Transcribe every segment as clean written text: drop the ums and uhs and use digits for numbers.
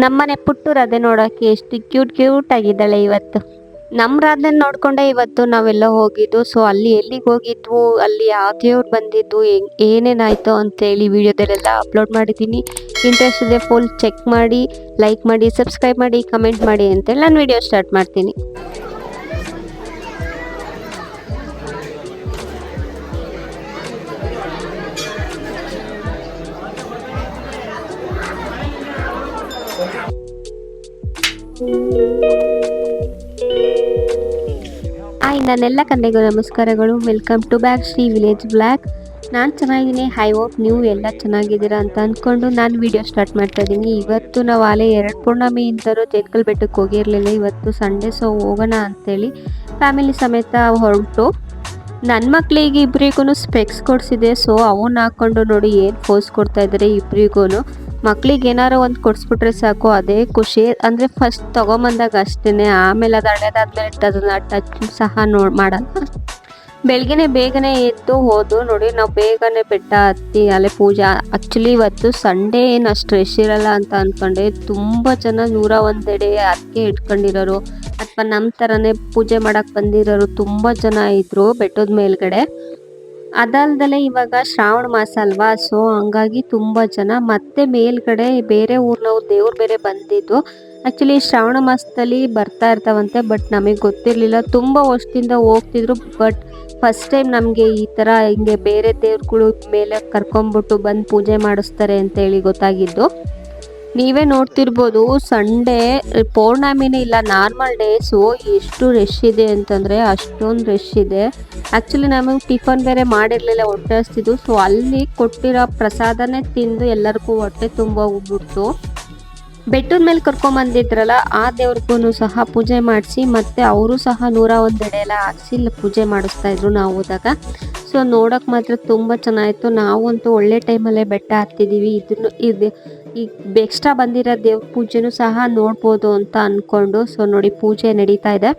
ನಮ್ಮನೆ ಪುಟ್ಟು ರಾಧೆ ನೋಡೋಕೆ ಎಷ್ಟು ಕ್ಯೂಟ್ ಕ್ಯೂಟ್ ಆಗಿದ್ದಾಳೆ ಇವತ್ತು. ನಮ್ಮ ರಾಧೆ ನೋಡ್ಕೊಂಡೆ ಇವತ್ತು ನಾವೆಲ್ಲ ಹೋಗಿದ್ದು. ಸೊ ಅಲ್ಲಿ ಎಲ್ಲಿಗೆ ಹೋಗಿದ್ವು, ಅಲ್ಲಿ ಯಾವ ದೇವ್ರು ಬಂದಿದ್ದು, ಏನೇನಾಯ್ತು ಅಂತೇಳಿ ವಿಡಿಯೋದಲ್ಲೆಲ್ಲ ಅಪ್ಲೋಡ್ ಮಾಡಿದ್ದೀನಿ. ಇಂಟ್ರೆಸ್ಟ್ ಇದೆ ಫುಲ್ ಚೆಕ್ ಮಾಡಿ, ಲೈಕ್ ಮಾಡಿ, ಸಬ್ಸ್ಕ್ರೈಬ್ ಮಾಡಿ, ಕಮೆಂಟ್ ಮಾಡಿ ಅಂತೇಳಿ ನಾನು ವಿಡಿಯೋ ಸ್ಟಾರ್ಟ್ ಮಾಡ್ತೀನಿ. ನನ್ನೆಲ್ಲ ಕನ್ನಡಿಗರು ನಮಸ್ಕಾರಗಳು. Welcome to back Shri village blog. ನಾನು ಚೆನ್ನಾಗಿದ್ದೀನಿ. ಹೈ ಹೋಪ್ ನೀವು ಎಲ್ಲ ಚೆನ್ನಾಗಿದ್ದೀರಾ ಅಂತ ಅಂದ್ಕೊಂಡು ನಾನು ವಿಡಿಯೋ ಸ್ಟಾರ್ಟ್ ಮಾಡ್ತಾ ಇದ್ದೀನಿ. ಇವತ್ತು ನಾವು ಆಲೆ 2 ಪೂರ್ಣಮಿಯಿಂದಲೂ ಜೇತ್ಕಲ್ ಬೆಟ್ಟಕ್ಕೆ ಹೋಗಿರಲಿಲ್ಲ. ಇವತ್ತು ಸಂಡೇ, ಸೊ ಹೋಗೋಣ ಅಂಥೇಳಿ ಫ್ಯಾಮಿಲಿ ಸಮೇತ ಹೊರಟು. ನನ್ನ ಮಕ್ಕಳಿಗೆ ಇಬ್ಬರಿಗೂ ಸ್ಪೆಕ್ಸ್ ಕೊಡಿಸಿದೆ. ಸೊ ಅವನ್ನ ಹಾಕ್ಕೊಂಡು ನೋಡಿ ಏನು ಫೋಸ್ ಕೊಡ್ತಾ ಇದ್ದಾರೆ ಇಬ್ಬರಿಗೂ. ಮಕ್ಳಿಗೆ ಏನಾರು ಒಂದು ಕೊಡಿಸ್ಬಿಟ್ರೆ ಸಾಕು, ಅದೇ ಖುಷಿ. ಅಂದರೆ ಫಸ್ಟ್ ತೊಗೊಂಬಂದಾಗ ಅಷ್ಟೇ, ಆಮೇಲೆ ಅದು ಹಳೆದಾದ್ಮೇಲೆ ಅದನ್ನು ಟಚ್ ಸಹ ಮಾಡಲ್ಲ. ಬೇಗನೆ ಎದ್ದು ಹೋದು ನೋಡಿ. ನಾವು ಬೇಗನೆ ಬೆಟ್ಟ ಹತ್ತಿ ಅಲ್ಲೇ ಪೂಜೆ. ಆ್ಯಕ್ಚುಲಿ ಇವತ್ತು ಸಂಡೇ ಏನು ಅಷ್ಟು ರಶ್ ಇರಲ್ಲ ಅಂತ ಅಂದ್ಕೊಂಡೆ. ತುಂಬ ಜನ 101 ಎಡೆ ಅದಕ್ಕೆ ಇಟ್ಕೊಂಡಿರೋರು ಅಥವಾ ನಮ್ಮ ಥರನೇ ಪೂಜೆ ಮಾಡೋಕ್ಕೆ ಬಂದಿರೋರು ತುಂಬ ಜನ ಇದ್ದರು ಬೆಟ್ಟದ ಮೇಲ್ಗಡೆ. ಅದಲ್ದಲೆ ಇವಾಗ ಶ್ರಾವಣ ಮಾಸ ಅಲ್ವಾ, ಸೊ ಹಂಗಾಗಿ ತುಂಬ ಜನ ಮತ್ತೆ ಮೇಲ್ಗಡೆ ಬೇರೆ ಊರ್ನವ್ರು ದೇವ್ರು ಬೇರೆ ಬಂದಿದ್ದು. ಆ್ಯಕ್ಚುಲಿ ಶ್ರಾವಣ ಮಾಸದಲ್ಲಿ ಬರ್ತಾ ಇರ್ತಾವಂತೆ, ಬಟ್ ನಮಗೆ ಗೊತ್ತಿರಲಿಲ್ಲ. ತುಂಬ ವರ್ಷದಿಂದ ಹೋಗ್ತಿದ್ರು, ಬಟ್ ಫಸ್ಟ್ ಟೈಮ್ ನಮಗೆ ಈ ಥರ ಹಿಂಗೆ ಬೇರೆ ದೇವ್ರುಗಳು ಮೇಲೆ ಕರ್ಕೊಂಬಿಟ್ಟು ಬಂದು ಪೂಜೆ ಮಾಡಿಸ್ತಾರೆ ಅಂತೇಳಿ ಗೊತ್ತಾಗಿದ್ದು. ನೀವೇ ನೋಡ್ತಿರ್ಬೋದು, ಸಂಡೇ ಪೌರ್ಣಮಿನೇ ಇಲ್ಲ, ನಾರ್ಮಲ್ ಡೇಸು ಎಷ್ಟು ರಶ್ ಇದೆ ಅಂತಂದರೆ ಅಷ್ಟೊಂದು ರಶ್ ಇದೆ. ಆ್ಯಕ್ಚುಲಿ ನಮಗೆ ಟಿಫನ್ ಬೇರೆ ಮಾಡಿರಲಿಲ್ಲ, ಹೊಟ್ಟೆ ಹಸ್ತಿದ್ದು. ಸೊ ಅಲ್ಲಿ ಕೊಟ್ಟಿರೋ ಪ್ರಸಾದನೇ ತಿಂದು ಎಲ್ಲರಿಗೂ ಹೊಟ್ಟೆ ತುಂಬ ಹೋಗ್ಬಿಡ್ತು. ಬೆಟ್ಟದ ಮೇಲೆ ಕರ್ಕೊಂಬಂದಿದ್ರಲ್ಲ ಆ ದೇವ್ರಿಗೂ ಸಹ ಪೂಜೆ ಮಾಡಿಸಿ, ಮತ್ತು ಅವರು ಸಹ 101 ಎಡೆ ಎಲ್ಲ ಹಾಕ್ಸಿ ಪೂಜೆ ಮಾಡಿಸ್ತಾ ಇದ್ರು ನಾವು ಹೋದಾಗ. ಸೊ ನೋಡೋಕೆ ಮಾತ್ರ ತುಂಬ ಚೆನ್ನಾಗಿತ್ತು. ನಾವಂತೂ ಒಳ್ಳೆ ಟೈಮಲ್ಲೇ ಬೆಟ್ಟ ಹತ್ತಿದ್ದೀವಿ. ಇದು ಎಕ್ಸ್ಟ್ರಾ ಬಂದಿರೋ ದೇವ್ರ ಪೂಜೆನೂ ಸಹ ನೋಡ್ಬೋದು ಅಂತ ಅಂದ್ಕೊಂಡು. ಸೊ ನೋಡಿ ಪೂಜೆ ನಡೀತಾ ಇದೆ.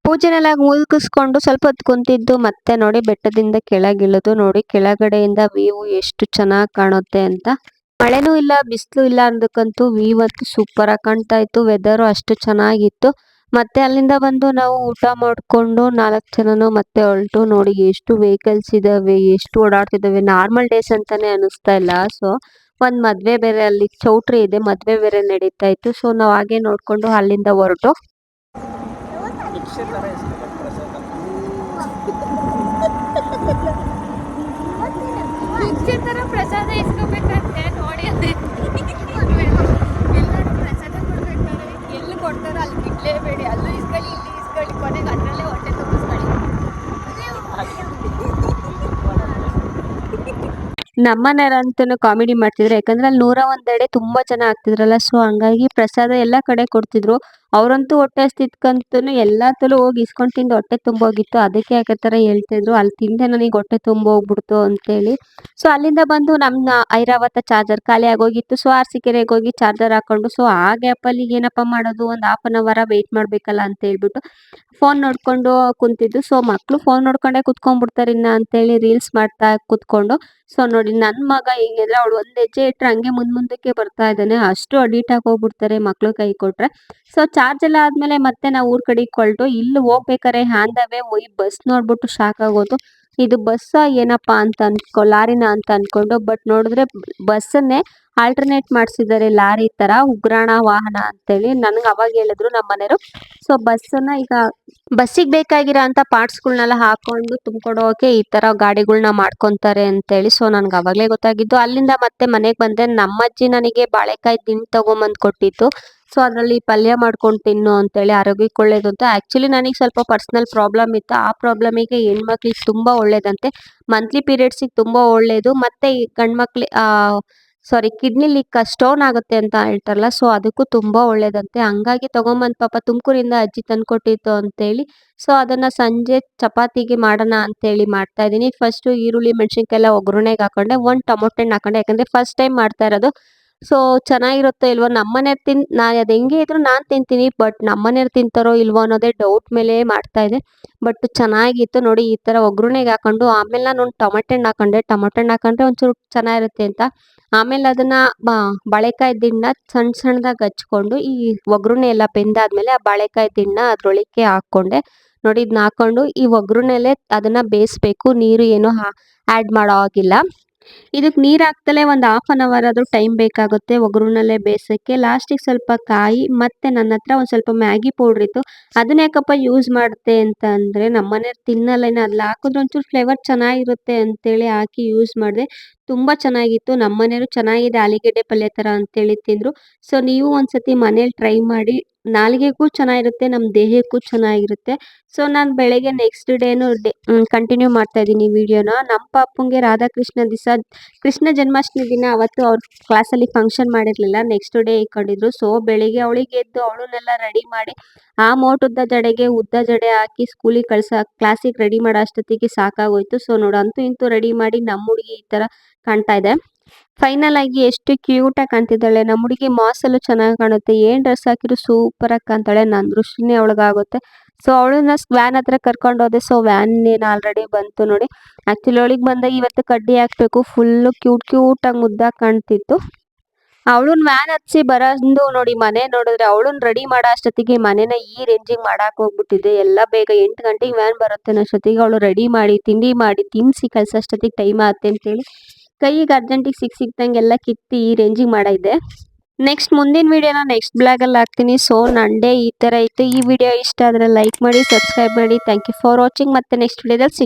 ಪೂಜೆನೆಲ್ಲ ಮುಗಿಸ್ಕೊಂಡು ಸ್ವಲ್ಪ ಹೊತ್ತು ಕುಂತಿದ್ದು ಮತ್ತೆ ನೋಡಿ ಬೆಟ್ಟದಿಂದ ಕೆಳಗಿಳಿದು ನೋಡಿ ಕೆಳಗಡೆಯಿಂದ ವ್ಯೂ ಎಷ್ಟು ಚೆನ್ನಾಗಿ ಕಾಣುತ್ತೆ ಅಂತ. ಮಳೆನೂ ಇಲ್ಲ ಬಿಸಿಲು ಇಲ್ಲ ಅಂದಕ್ಕಂತೂ ವ್ಯೂ ಅಂತೂ ಸೂಪರ್ ಆಗಿ ಕಾಣ್ತಾ ಇತ್ತು. ವೆದರು ಅಷ್ಟು ಚೆನ್ನಾಗಿತ್ತು. ಮತ್ತೆ ಅಲ್ಲಿಂದ ಬಂದು ನಾವು ಊಟ ಮಾಡಿಕೊಂಡು 4 ಜನನು ಮತ್ತೆ ಹೊರಟು. ನೋಡಿ ಎಷ್ಟು ವೆಹಿಕಲ್ಸ್ ಇದಾವೆ, ಎಷ್ಟು ಓಡಾಡ್ತಿದ್ದಾವೆ. ನಾರ್ಮಲ್ ಡೇಸ್ ಅಂತಾನೆ ಅನಿಸ್ತಾ ಇಲ್ಲ. ಸೊ ಒಂದು ಮದುವೆ ಬೇರೆ, ಅಲ್ಲಿ ಚೌಟ್ರಿ ಇದೆ, ಮದುವೆ ಬೇರೆ ನಡೀತಾ ಇತ್ತು. ಸೊ ನಾವು ಹಾಗೆ ನೋಡ್ಕೊಂಡು ಅಲ್ಲಿಂದ ಹೊರಟು. ಪ್ರಸಾದ ಇಸ್ಕೋಬೇಕಂತೆ ನೋಡಿ. ಎಲ್ಲರೂ ಪ್ರಸಾದ ಕೊಡ್ಬೇಕಾದ್ರೆ ಎಲ್ಲಿ ಕೊಡ್ತಾರೋ ಅಲ್ಲಿ ಬಿಡ್ಲೇಬೇಡಿ. ಅಲ್ಲೂ ಇಸ್ಕೊಳ್ಳಿ, ಇಲ್ಲಿ ಇಸ್ಕೊಳ್ಳಿ, ಕೊನೆಗೆ ಅದರಲ್ಲೇ ಹೊಟ್ಟೆ ತುಂಬಿಸ್ಕೊಳ್ಳಿ. ನಮ್ಮನೆಯರಂತೂ ಕಾಮಿಡಿ ಮಾಡ್ತಿದ್ರು, ಯಾಕಂದ್ರೆ ಅಲ್ಲಿ 101 ಎಡೆ ತುಂಬಾ ಜನ ಆಗ್ತಿದ್ರಲ್ಲ. ಸೊ ಹಂಗಾಗಿ ಪ್ರಸಾದ ಎಲ್ಲ ಕಡೆ ಕೊಡ್ತಿದ್ರು. ಅವರಂತೂ ಹೊಟ್ಟೆ ಹಸ್ತಿದ್ಕಂತೂ ಎಲ್ಲಾತಲೂ ಹೋಗಿ ಇಸ್ಕೊಂಡು ತಿಂದು ಹೊಟ್ಟೆ ತುಂಬೋಗಿತ್ತು. ಅದಕ್ಕೆ ಯಾಕೆ ಥರ ಹೇಳ್ತಿದ್ರು, ಅಲ್ಲಿ ತಿಂದೆ ನನಗೆ ಹೊಟ್ಟೆ ತುಂಬೋಗ್ಬಿಡ್ತು ಅಂತೇಳಿ. ಸೊ ಅಲ್ಲಿಂದ ಬಂದು ನಮ್ಮ ಐರಾವತ ಚಾರ್ಜರ್ ಖಾಲಿ ಆಗೋಗಿತ್ತು. ಸೊ ಅರಸೀಕೆರೆಗೆ ಹೋಗಿ ಚಾರ್ಜರ್ ಹಾಕೊಂಡು, ಸೊ ಆ ಗ್ಯಾಪಲ್ಲಿ ಏನಪ್ಪ ಮಾಡೋದು, ಒಂದು 1/2 hour ವೆಯ್ಟ್ ಮಾಡಬೇಕಲ್ಲ ಅಂತ ಹೇಳ್ಬಿಟ್ಟು ಫೋನ್ ನೋಡ್ಕೊಂಡು ಕುಂತಿದ್ದು. ಸೊ ಮಕ್ಕಳು ಫೋನ್ ನೋಡ್ಕೊಂಡೇ ಕುತ್ಕೊಂಡ್ಬಿಡ್ತಾರೆ ಇನ್ನ ಅಂತೇಳಿ ರೀಲ್ಸ್ ಮಾಡ್ತಾ ಕುತ್ಕೊಂಡು. ಸೊ ನೋಡಿ ನನ್ನ ಮಗ ಹಿಂಗಿದ್ರೆ ಅವಳು ಒಂದು ಹೆಜ್ಜೆ ಇಟ್ಟರೆ ಹಂಗೆ ಮುಂದಕ್ಕೆ ಬರ್ತಾ ಇದ್ದಾನೆ. ಅಷ್ಟು ಅಡಿಟ್ ಆಗಿ ಹೋಗ್ಬಿಡ್ತಾರೆ ಮಕ್ಕಳು ಕೈ ಕೊಟ್ರೆ. ಸೊ ಚಾರ್ಜ್ ಎಲ್ಲ ಆದಮೇಲೆ ಮತ್ತೆ ನಾವು ಊರ ಕಡೆಗೆ ಹೊರಟು. ಇಲ್ಲಿ ಹೋಗ್ಬೇಕಾರೆ ಆನ್ ದ ವೇ ಈ ಬಸ್ ನೋಡ್ಬಿಟ್ಟು ಶಾಕ್ ಆಗೋದು. ಇದು ಬಸ್ಸಾ ಏನಪ್ಪ ಅಂತ ಲಾರಿನ ಅಂತ ಅಂದ್ಕೊಂಡು, ಬಟ್ ನೋಡಿದ್ರೆ ಬಸ್ಸನ್ನೇ ಆಲ್ಟರ್ನೇಟ್ ಮಾಡಿಸಿದ್ದಾರೆ ಲಾರಿ ಥರ, ಉಗ್ರಾಣ ವಾಹನ ಅಂತೇಳಿ. ನನಗೆ ಅವಾಗ ಹೇಳಿದ್ರು ನಮ್ಮ ಮನೆಯವರು. ಸೊ ಬಸ್ಸನ್ನು ಈಗ ಬಸ್ಸಿಗೆ ಬೇಕಾಗಿರೋ ಅಂಥ ಪಾರ್ಟ್ಸ್ಗಳ್ನೆಲ್ಲ ಹಾಕೊಂಡು ತುಂಬ್ಕೊಡೋಕೆ ಈ ಥರ ಗಾಡಿಗಳ್ನ ಮಾಡ್ಕೊತಾರೆ ಅಂತೇಳಿ. ಸೊ ನನಗೆ ಅವಾಗಲೇ ಗೊತ್ತಾಗಿದ್ದು. ಅಲ್ಲಿಂದ ಮತ್ತೆ ಮನೆಗೆ ಬಂದೆ. ನಮ್ಮಜ್ಜಿ ನನಗೆ ಬಾಳೆಕಾಯಿ ದಿಂಡು ತೊಗೊಂಬಂದು ಕೊಟ್ಟಿತ್ತು. ಸೊ ಅದರಲ್ಲಿ ಪಲ್ಯ ಮಾಡ್ಕೊಂಡು ತಿನ್ನು ಅಂತೇಳಿ ಆರೋಗ್ಯಕ್ಕೆ ಒಳ್ಳೇದು ಅಂತ. ಆ್ಯಕ್ಚುಲಿ ನನಗೆ ಸ್ವಲ್ಪ ಪರ್ಸ್ನಲ್ ಪ್ರಾಬ್ಲಮ್ ಇತ್ತು. ಆ ಪ್ರಾಬ್ಲಮಿಗೆ ಹೆಣ್ಮಕ್ಳಿಗೆ ತುಂಬ ಒಳ್ಳೇದಂತೆ. ಮಂತ್ಲಿ ಪೀರಿಯಡ್ಸಿಗೆ ತುಂಬ ಒಳ್ಳೆಯದು. ಮತ್ತು ಈ ಕಿಡ್ನಿಲಿ ಸ್ಟೋನ್ ಆಗುತ್ತೆ ಅಂತ ಹೇಳ್ತಾರಲ್ಲ, ಸೊ ಅದಕ್ಕೂ ತುಂಬ ಒಳ್ಳೇದಂತೆ. ಹಂಗಾಗಿ ತೊಗೊಂಬಂದು ಪಾಪ ತುಮಕೂರಿಂದ ಅಜ್ಜಿ ತಂದ್ಕೊಟ್ಟಿತ್ತು ಅಂತೇಳಿ, ಸೊ ಅದನ್ನು ಸಂಜೆ ಚಪಾತಿಗೆ ಮಾಡೋಣ ಅಂತೇಳಿ ಮಾಡ್ತಾ ಇದ್ದೀನಿ. ಫಸ್ಟು ಈರುಳ್ಳಿ ಮೆಣಸಿನ್ಕಾಯಿ ಎಲ್ಲ ಒಗ್ಗರಣೆಗೆ ಹಾಕೊಂಡೆ, ಒಂದು ಟೊಮೊಟೊ ಹಣ್ಣು ಹಾಕೊಂಡೆ, ಯಾಕಂದರೆ ಫಸ್ಟ್ ಟೈಮ್ ಮಾಡ್ತಾ ಇರೋದು. ಸೊ ಚೆನ್ನಾಗಿರುತ್ತೋ ಇಲ್ವೋ, ನಮ್ಮನೆಯವ್ರು ನಾನು ಅದು ಹೆಂಗೆ ಇದ್ರೂ ನಾನು ತಿಂತೀನಿ, ಬಟ್ ನಮ್ಮನೆಯವ್ರು ತಿಂತಾರೋ ಇಲ್ವೋ ಅನ್ನೋದೇ ಡೌಟ್ ಮೇಲೆ ಮಾಡ್ತಾ ಇದೆ. ಬಟ್ ಚೆನ್ನಾಗಿತ್ತು ನೋಡಿ. ಈ ಥರ ಒಗ್ಗರಣೆಗೆ ಹಾಕೊಂಡು ಆಮೇಲೆ ನಾನು ಒಂದು ಟೊಮೊಟೊ ಹಣ್ಣು ಹಾಕೊಂಡೆ. ಟೊಮೊಟೊ ಹಣ್ಣು ಹಾಕೊಂಡ್ರೆ ಒಂಚೂರು ಚೆನ್ನಾಗಿರುತ್ತೆ ಅಂತ. ಆಮೇಲೆ ಅದನ್ನು ಬಾಳೆಕಾಯಿ ದಿಂಡ ಸಣ್ಣ ಸಣ್ಣದಾಗಿ ಹಚ್ಕೊಂಡು, ಈ ಒಗ್ಗರಣೆ ಎಲ್ಲ ಬೆಂದಾದ್ಮೇಲೆ ಆ ಬಾಳೆಕಾಯಿ ದಿಂಡ ಅದರೊಳಕ್ಕೆ ಹಾಕ್ಕೊಂಡೆ. ನೋಡಿ ಇದನ್ನ ಹಾಕ್ಕೊಂಡು ಈ ಒಗ್ಗರಣೆಲೇ ಅದನ್ನು ಬೇಯಿಸ್ಬೇಕು. ನೀರು ಏನು ಆ್ಯಡ್ ಮಾಡೋ ಹಾಗಿಲ್ಲ. ಇದಕ್ಕೆ ನೀರು ಹಾಕ್ದಲೇ ಒಂದು ಹಾಫ್ ಆನ್ ಅವರ್ ಆದರೂ ಟೈಮ್ ಬೇಕಾಗುತ್ತೆ ಒಗ್ಗರಣೆಲೇ ಬೇಯಿಸೋಕ್ಕೆ. ಲಾಸ್ಟಿಗೆ ಸ್ವಲ್ಪ ಕಾಯಿ ಮತ್ತು ನನ್ನ ಹತ್ರ ಒಂದು ಸ್ವಲ್ಪ ಮ್ಯಾಗಿ ಪೌಡ್ರ್ ಇತ್ತು. ಅದನ್ನ ಯಾಕಪ್ಪ ಯೂಸ್ ಮಾಡಿದೆ ಅಂತ ಅಂದರೆ, ನಮ್ಮನೆಯವ್ರು ತಿನ್ನಲ್ಲೇನೋ, ಅದ್ರಲ್ಲಿ ಹಾಕಿದ್ರೆ ಒಂಚೂರು ಫ್ಲೇವರ್ ಚೆನ್ನಾಗಿರುತ್ತೆ ಅಂತೇಳಿ ಹಾಕಿ ಯೂಸ್ ಮಾಡಿದೆ. ತುಂಬ ಚೆನ್ನಾಗಿತ್ತು. ನಮ್ಮನೆಯವರು ಚೆನ್ನಾಗಿದೆ ಆಲೂಗೆಡ್ಡೆ ಪಲ್ಯ ಥರ ಅಂತೇಳಿ ತಿಂದರು. ಸೊ ನೀವು ಒಂದ್ಸತಿ ಮನೇಲಿ ಟ್ರೈ ಮಾಡಿ. ನಾಲಿಗೆಗೂ ಚೆನ್ನಾಗಿರುತ್ತೆ, ನಮ್ಮ ದೇಹಕ್ಕೂ ಚೆನ್ನಾಗಿರುತ್ತೆ. ಸೊ ನಾನು ಬೆಳಗ್ಗೆ ನೆಕ್ಸ್ಟ್ ಡೇನು ಕಂಟಿನ್ಯೂ ಮಾಡ್ತಾ ಇದ್ದೀನಿ ವಿಡಿಯೋನ. ನಮ್ಮ ಪಾಪುಂಗೆ ರಾಧಾಕೃಷ್ಣ ದಿವಸ ಕೃಷ್ಣ ಜನ್ಮಾಷ್ಟಮಿ ದಿನ ಅವತ್ತು ಅವ್ರ ಕ್ಲಾಸಲ್ಲಿ ಫಂಕ್ಷನ್ ಮಾಡಿರಲಿಲ್ಲ, ನೆಕ್ಸ್ಟ್ ಡೇ ಇಟ್ಕೊಂಡಿದ್ರು. ಸೊ ಬೆಳಿಗ್ಗೆ ಅವಳಿಗೆ ಎದ್ದು ಅವಳನ್ನೆಲ್ಲ ರೆಡಿ ಮಾಡಿ, ಆ ಮೋಟುದ್ದ ಜಡೆಗೆ ಉದ್ದ ಜಡೆ ಹಾಕಿ ಸ್ಕೂಲಿಗೆ ಕ್ಲಾಸಿಗೆ ರೆಡಿ ಮಾಡೋ ಅಷ್ಟೊತ್ತಿಗೆ ಸಾಕಾಗೋಯ್ತು. ಸೊ ನೋಡು, ಅಂತೂ ಇಂತೂ ರೆಡಿ ಮಾಡಿ ನಮ್ಮ ಹುಡುಗಿ ಈ ಥರ ಕಾಣ್ತಾ ಇದೆ. ಫೈನಲ್ ಆಗಿ ಎಷ್ಟು ಕ್ಯೂಟಾಗಿ ಕಾಣ್ತಿದ್ದಾಳೆ ನಮ್ಮ ಹುಡುಗಿ. ಮಾಸಲ್ಲೂ ಚೆನ್ನಾಗಿ ಕಾಣುತ್ತೆ. ಏನು ಡ್ರೆಸ್ ಹಾಕಿದ್ರು ಸೂಪರಾಗಿ ಕಾಣ್ತಾಳೆ. ನನ್ನ ದೃಷ್ಟಿನೇ ಅವಳಿಗಾಗುತ್ತೆ. ಸೊ ಅವಳನ್ನ ವ್ಯಾನ್ ಹತ್ರ ಕರ್ಕೊಂಡು ಹೋದೆ. ಸೊ ವ್ಯಾನ್ ಏನು ಆಲ್ರೆಡಿ ಬಂತು ನೋಡಿ. ಆ್ಯಕ್ಚುಲಿ ಅವಳಿಗೆ ಬಂದಾಗ ಇವತ್ತು ಕಡ್ಡಿ ಹಾಕಬೇಕು. ಫುಲ್ಲು ಕ್ಯೂಟಾಗಿ ಮುದ್ದಾಗಿ ಕಾಣ್ತಿತ್ತು. ಅವಳನ್ನ ವ್ಯಾನ್ ಹತ್ಸಿ ಬರೋದು ನೋಡಿ, ಮನೆ ನೋಡಿದ್ರೆ ಅವಳನ್ನ ರೆಡಿ ಮಾಡೋ ಅಷ್ಟೊತ್ತಿಗೆ ಮನೆನ ಈ ರೇಂಜಿಗೆ ಮಾಡಾಕ್ ಹೋಗ್ಬಿಟ್ಟಿದೆ. ಎಲ್ಲ ಬೇಗ 8 ಗಂಟೆಗೆ ವ್ಯಾನ್ ಬರುತ್ತೆ ಅನ್ನೋಷ್ಟೊತ್ತಿಗೆ ಅವಳು ರೆಡಿ ಮಾಡಿ ತಿಂಡಿ ಮಾಡಿ ತಿನ್ನಿಸಿ ಕಳ್ಸೋಷ್ಟೊತ್ತಿಗೆ ಟೈಮ್ ಆಗುತ್ತೆ ಅಂತೇಳಿ ಕೈಗೆ ಅರ್ಜೆಂಟಿಗೆ ಸಿಕ್ತಂಗೆ ಎಲ್ಲ ಕಿತ್ತಿ ಈ ರೇಂಜಿಗೆ ಮಾಡಿದ್ದೆ. ನೆಕ್ಸ್ಟ್ ಮುಂದಿನ ವಿಡಿಯೋನ ನೆಕ್ಸ್ಟ್ ಬ್ಲಾಗಲ್ಲಿ ಹಾಕ್ತೀನಿ. ಸೊ ನನ್ನ ಡೇ ಈ ಥರ ಇತ್ತು. ಈ ವಿಡಿಯೋ ಇಷ್ಟ ಆದರೆ ಲೈಕ್ ಮಾಡಿ, ಸಬ್ಸ್ಕ್ರೈಬ್ ಮಾಡಿ. Thank you for watching. ಮತ್ತೆ ನೆಕ್ಸ್ಟ್ ವಿಡಿಯೋದಲ್ಲಿ